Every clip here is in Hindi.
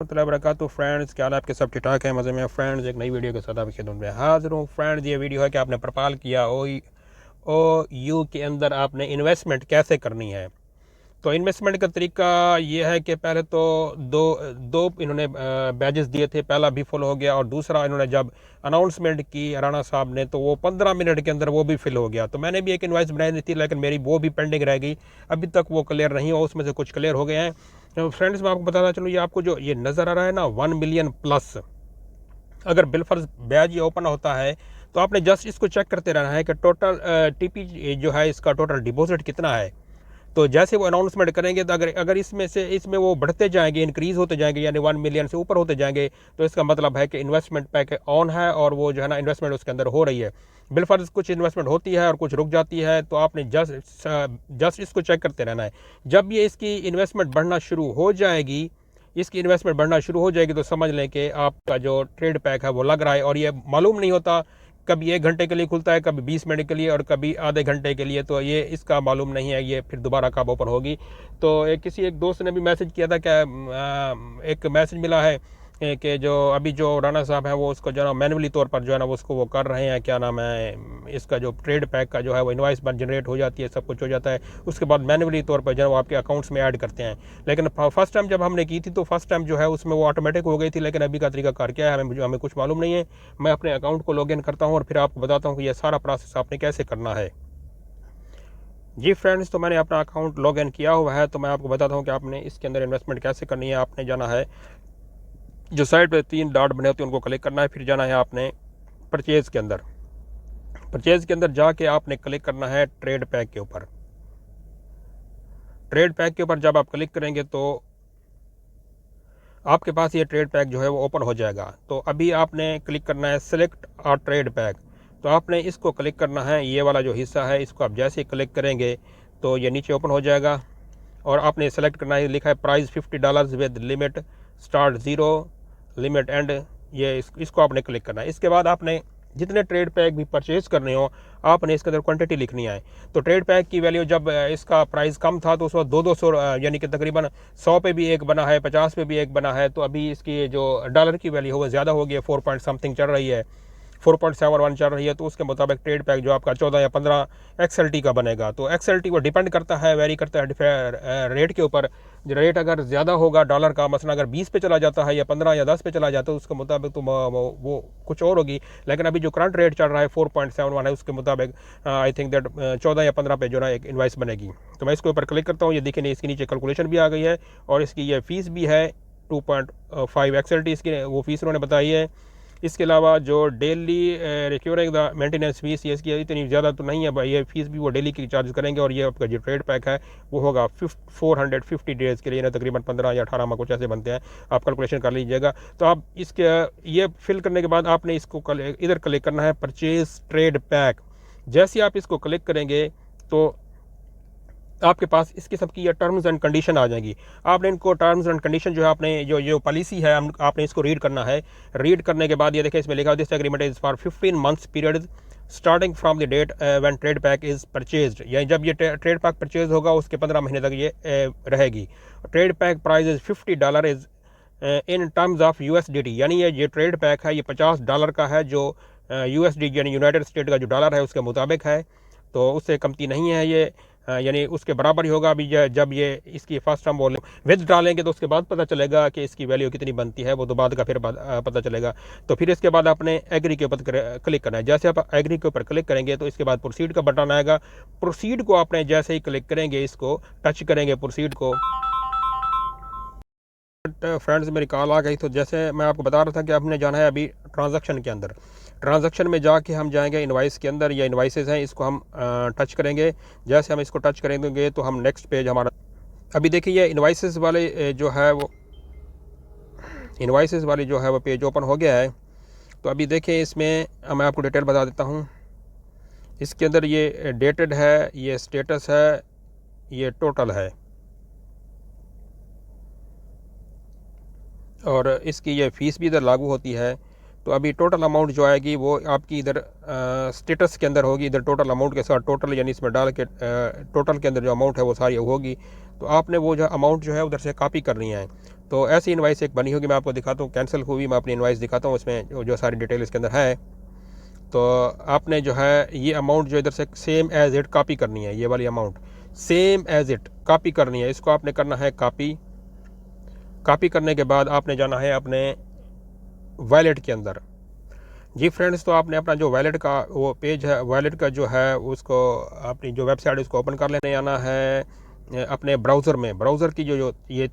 वरकatuh फ्रेंड्स, क्या हाल है आपके? सब ठीक ठाक है, मज़े में फ्रेंड्स। एक नई वीडियो के साथ आपकी खिदमत में हाजिर हूँ फ्रेंड्स। ये वीडियो है कि आपने प्रपाल किया ओ यू के अंदर आपने इन्वेस्टमेंट कैसे करनी है। तो इन्वेस्टमेंट का तरीका ये है कि पहले तो दो दो इन्होंने बैजेस दिए थे। पहला भी फुल हो गया और दूसरा इन्होंने जब अनाउंसमेंट की राणा साहब ने तो वो 15 मिनट के अंदर वो भी फिल हो गया। तो मैंने भी एक इन्वाइस बनाई दी थी, लेकिन मेरी वो भी पेंडिंग रह गई, अभी तक वो क्लियर नहीं हो। उसमें से कुछ क्लियर हो गए हैं। तो फ्रेंड्स, मैं आपको बताना चलूँ, ये आपको जो ये नज़र आ रहा है ना 1 मिलियन प्लस, अगर बिलफर्ज ब्याज ये ओपन होता है तो आपने जस्ट इसको चेक करते रहना है कि टोटल टीपी जो है इसका टोटल डिपॉजिट कितना है। तो जैसे वो अनाउंसमेंट करेंगे तो अगर इसमें वो बढ़ते जाएंगे, इंक्रीज़ होते जाएंगे, यानी 1 मिलियन से ऊपर होते जाएंगे, तो इसका मतलब है कि इन्वेस्टमेंट पैक ऑन है और वो जो है ना इन्वेस्टमेंट उसके अंदर हो रही है। बिलफर्ज कुछ इन्वेस्टमेंट होती है और कुछ रुक जाती है, तो आपने जस्ट इसको चेक करते रहना है। जब ये इसकी इन्वेस्टमेंट बढ़ना शुरू हो जाएगी तो समझ लें कि आपका जो ट्रेड पैक है वो लग रहा है। और ये मालूम नहीं होता, कभी 1 घंटे के लिए खुलता है, कभी 20 मिनट के लिए और कभी आधे घंटे के लिए, तो ये इसका मालूम नहीं है ये फिर दोबारा कब ओपन होगी। तो किसी एक दोस्त ने भी मैसेज किया था कि एक मैसेज मिला है कि जो अभी जो राणा साहब है वो उसको जो है ना मैनुअली तौर पर जो है ना उसको वो कर रहे हैं, क्या नाम है, इसका जो ट्रेड पैक का जो है वो इनवाइस पर जनरेट हो जाती है, सब कुछ हो जाता है, उसके बाद मैनुअली तौर पर जो है वो आपके अकाउंट्स में ऐड करते हैं। लेकिन फर्स्ट टाइम जब हमने की थी तो फर्स्ट टाइम जो है उसमें वो ऑटोमेटिक हो गई थी, लेकिन अभी का तरीका कार क्या है हमें कुछ मालूम नहीं है। मैं अपने अकाउंट को लॉग इन करता हूँ और फिर आपको बताता हूँ कि यह सारा प्रोसेस आपने कैसे करना है। जी फ्रेंड्स, तो मैंने अपना अकाउंट लॉग इन किया हुआ है, तो मैं आपको बताता हूँ कि आपने इसके अंदर इन्वेस्टमेंट कैसे करनी है। आपने जाना है, जो साइड पे 3 डॉट बने होते हैं उनको क्लिक करना है, फिर जाना है आपने परचेज़ के अंदर जाके आपने क्लिक करना है ट्रेड पैक के ऊपर। ट्रेड पैक के ऊपर जब आप क्लिक करेंगे तो आपके पास ये ट्रेड पैक जो है वो ओपन हो जाएगा। तो अभी आपने क्लिक करना है सेलेक्ट और ट्रेड पैक, तो आपने इसको क्लिक करना है, ये वाला जो हिस्सा है इसको आप जैसे ही क्लिक करेंगे तो ये नीचे ओपन हो जाएगा। और आपने सेलेक्ट करना है, लिखा है price $50 with limit start 0 limit and, ये इसको आपने क्लिक करना है। इसके बाद आपने जितने ट्रेड पैक भी परचेज़ करने हो आपने इसके अंदर क्वांटिटी लिखनी है। तो ट्रेड पैक की वैल्यू जब इसका प्राइस कम था तो उस वक्त 200 यानी कि तकरीबन 100 पे भी एक बना है, 50 पे भी एक बना है। तो अभी इसकी जो डॉलर की वैल्यू है वो ज़्यादा हो गई है, 4 पॉइंट समथिंग चल रही है, 4.71 चल रही है। तो उसके मुताबिक ट्रेड पैक जो आपका 14 या 15 XLT का बनेगा। तो XLT वो डिपेंड करता है, वेरी करता है रेट के ऊपर। रेट अगर ज़्यादा होगा डॉलर का, मसलन अगर 20 पे चला जाता है या 15 या 10 पे चला जाता है, उसके मुताबिक तो वो कुछ और होगी। लेकिन अभी जो करंट रेट चल रहा है 4.71 है, उसके मुताबिक आई थिंक दैट 14 या 15 पे जो ना एक इन्वाइस बनेगी। तो मैं इसके ऊपर क्लिक करता हूँ, ये देखिए इसके नीचे कैलकुलेशन भी आ गई है और इसकी ये फ़ीस भी है 2.5 XLT इसकी वो फ़ीस उन्होंने बताई है। इसके अलावा जो daily recurring the maintenance fees, ये इसकी इतनी ज़्यादा तो नहीं है भाई, ये फीस भी वो डेली की चार्ज करेंगे। और ये आपका जो ट्रेड पैक है वो होगा 450 डेज़ के लिए ना, तकरीबन 15 या 18 माह कुछ ऐसे बनते हैं, आप कैलकुलेशन कर लीजिएगा। तो आप इसके ये फिल करने के बाद आपने इसको इधर क्लिक करना है परचेज ट्रेड पैक। जैसे आप इसको क्लिक करेंगे तो आपके पास इसके सब की टर्म्स एंड कंडीशन आ जाएंगी। आपने इनको टर्म्स एंड कंडीशन जो है आपने जो पॉलिसी है आपने इसको रीड करना है। रीड करने के बाद ये देखिए इसमें लिखा, this agreement is for 15 months period starting from the date when trade pack is purchased, यानी जब ये ट्रेड पैक परचेज होगा उसके 15 महीने तक ये रहेगी। Trade pack price is $50 is in terms of USDT, यानी ये ट्रेड पैक है ये $50 का है, जो USD यानी यूनाइटेड स्टेट का जो डॉलर है उसके मुताबिक है। तो उससे कमती नहीं है ये, यानी उसके बराबर ही होगा। अभी जब ये इसकी फर्स्ट हम बोल विद डालेंगे तो उसके बाद पता चलेगा कि इसकी वैल्यू कितनी बनती है, वो तो बाद का फिर पता चलेगा। तो फिर इसके बाद आपने एग्री के ऊपर क्लिक करना है। जैसे आप एग्री के ऊपर क्लिक करेंगे तो इसके बाद प्रोसीड का बटन आएगा। प्रोसीड को आपने जैसे ही क्लिक करेंगे, इसको टच करेंगे प्रोसीड को, फ्रेंड्स मेरी कॉल आ गई। तो जैसे मैं आपको बता रहा था कि आपने जाना है अभी ट्रांजैक्शन के अंदर। ट्रांजैक्शन में जाके हम जाएंगे इनवाइस के अंदर, या इनवाइसेस हैं इसको हम टच करेंगे। जैसे हम इसको टच करेंगे तो हम नेक्स्ट पेज हमारा, अभी देखिए ये इनवाइसेस वाले जो है वो इनवाइसेस वाली जो है वो पेज ओपन हो गया है। तो अभी देखिए इसमें मैं आपको डिटेल बता देता हूँ। इसके अंदर ये डेटेड है, ये स्टेटस है, ये टोटल है और इसकी ये फ़ीस भी इधर लागू होती है। तो अभी टोटल अमाउंट जो आएगी वो आपकी इधर स्टेटस के अंदर होगी, इधर टोटल अमाउंट के साथ टोटल यानी इसमें डाल के टोटल के अंदर जो अमाउंट है वो सारी होगी। तो आपने वो जो अमाउंट जो है उधर से कॉपी करनी है। तो ऐसी इनवाइस एक बनी होगी, मैं आपको दिखाता हूँ, कैंसिल हुई, मैं अपनी इनवाइस दिखाता हूँ, उसमें जो सारी डिटेल इसके अंदर है। तो आपने जो है ये अमाउंट जो इधर से सेम एज इट कॉपी करनी है, ये वाली amount same as it copy करनी है। इसको आपने करना है कॉपी करने के बाद आपने जाना है अपने वॉलेट के अंदर। जी फ्रेंड्स, तो आपने अपना जो वॉलेट का वो पेज है, वॉलेट का जो है उसको अपनी जो वेबसाइट उसको ओपन कर लेने आना है अपने ब्राउज़र में। ब्राउज़र की जो ये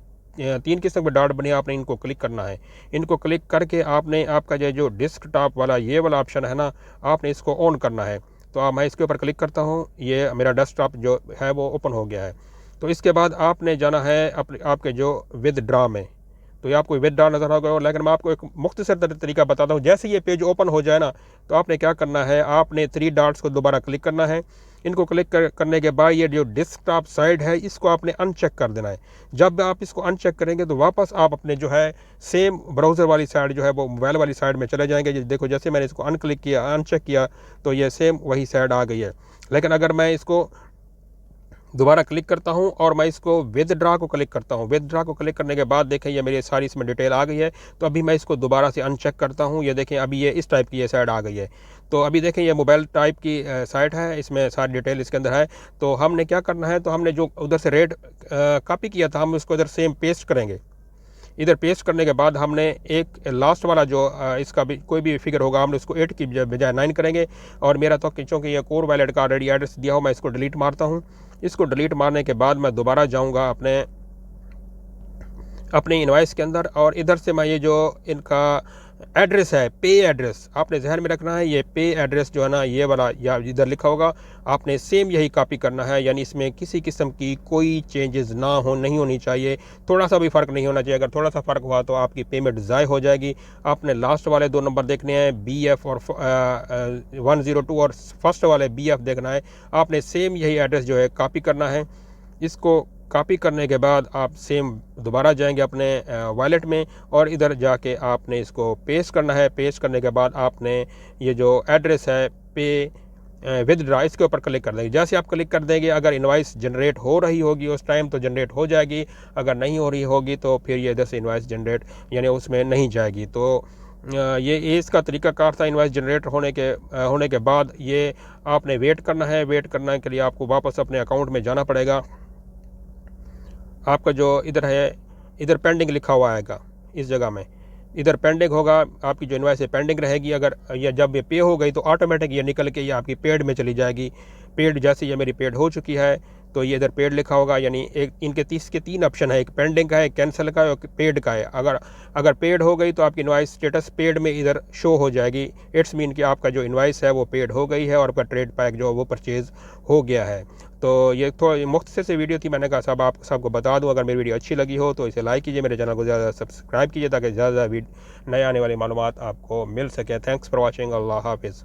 3 किस्म के डॉट बने, आपने इनको क्लिक करना है। इनको क्लिक करके आपने आपका जो डेस्कटॉप वाला ये वाला ऑप्शन है ना, आपने इसको ऑन करना है। तो मैं इसके ऊपर क्लिक करता हूँ, ये मेरा डेस्कटॉप जो है वो ओपन हो गया है। तो इसके बाद आपने जाना है आपके जो विदड्रॉ में। तो ये आपको विदड्रॉ नज़र होगा, लेकिन मैं आपको एक मुख्तसर तरीका बताता हूँ। जैसे ये पेज ओपन हो जाए ना, तो आपने क्या करना है, आपने 3 डॉट्स को दोबारा क्लिक करना है। इनको क्लिक करने के बाद ये जो डेस्कटॉप साइड है इसको आपने अनचेक कर देना है। जब आप इसको अनचेक करेंगे तो वापस आप अपने जो है सेम ब्राउज़र वाली साइड जो है वो मोबाइल वाली साइड में चले जाएंगे। देखो जैसे मैंने इसको अनक्लिक किया, अनचेक किया, तो ये सेम वही साइड आ गई है। लेकिन अगर मैं इसको दोबारा क्लिक करता हूं और मैं इसको विदड्रॉ को क्लिक करता हूं, विदड्रॉ को क्लिक करने के बाद देखें ये मेरी सारी इसमें डिटेल आ गई है। तो अभी मैं इसको दोबारा से अनचेक करता हूं, ये देखें अभी ये इस टाइप की ये साइड आ गई है। तो अभी देखें ये मोबाइल टाइप की साइट है, इसमें सारी डिटेल इसके अंदर है। तो हमने क्या करना है, तो हमने जो उधर से रेट कॉपी किया था हम उसको इधर सेम पेस्ट करेंगे। इधर पेस्ट करने के बाद हमने एक लास्ट वाला जो इसका भी कोई भी फिगर होगा, हमने उसको 8 की बजाय 9 करेंगे। और मेरा तो चूँकि ये कोर वॉलेट का ऑलरेडी एड्रेस दिया हो, मैं इसको डिलीट मारता हूँ। इसको डिलीट मारने के बाद मैं दोबारा जाऊँगा अपने इनवाइस के अंदर, और इधर से मैं ये जो इनका एड्रेस है, पे एड्रेस आपने जहन में रखना है। ये पे एड्रेस जो है ना, ये वाला या इधर लिखा होगा, आपने सेम यही कॉपी करना है। यानी इसमें किसी किस्म की कोई चेंजेस नहीं होनी चाहिए, थोड़ा सा भी फ़र्क नहीं होना चाहिए। अगर थोड़ा सा फ़र्क हुआ तो आपकी पेमेंट ज़ाय हो जाएगी। आपने लास्ट वाले 2 नंबर देखने हैं, BF और 102, और फर्स्ट वाले BF देखना है। आपने सेम यही एड्रेस जो है कॉपी करना है। इसको कॉपी करने के बाद आप सेम दोबारा जाएंगे अपने वॉलेट में, और इधर जाके आपने इसको पेस्ट करना है। पेस्ट करने के बाद आपने ये जो एड्रेस है पे विदड्रॉ, इसके ऊपर क्लिक कर देंगे। जैसे आप क्लिक कर देंगे, अगर इनवाइस जनरेट हो रही होगी उस टाइम तो जनरेट हो जाएगी, अगर नहीं हो रही होगी तो फिर ये इधर से इनवाइस जनरेट यानी उसमें नहीं जाएगी। तो ये इसका तरीक़ाकार था इनवाइस जनरेट होने के बाद ये आपने वेट करना है। वेट करने के लिए आपको वापस अपने अकाउंट में जाना पड़ेगा। आपका जो इधर है, इधर पेंडिंग लिखा हुआ आएगा, इस जगह में इधर पेंडिंग होगा, आपकी जो इनवाइस है पेंडिंग रहेगी। अगर ये जब ये पे हो गई तो ऑटोमेटिक ये निकल के ये आपकी पेड में चली जाएगी। पेड जैसे ये मेरी पेड हो चुकी है, तो ये इधर पेड लिखा होगा। यानी एक इनके 30 के 3 ऑप्शन है, एक पेंडिंग का है, कैंसिल का है और पेड का है। अगर पेड हो गई तो आपकी इनवाइस स्टेटस पेड में इधर शो हो जाएगी। इट्स मीन कि आपका जो इनवाइस है वो पेड हो गई है और आपका ट्रेड पैक जो वो परचेज़ हो गया है। तो ये थोड़ी मुख्तसर सी वीडियो थी, मैंने कहा सबको बता दूं। अगर मेरी वीडियो अच्छी लगी हो तो इसे लाइक कीजिए, मेरे चैनल को ज़्यादा सब्सक्राइब कीजिए ताकि ज़्यादा नए आने वाली मालूमात आपको मिल सके। Thanks for watching. अल्लाह हाफिज़।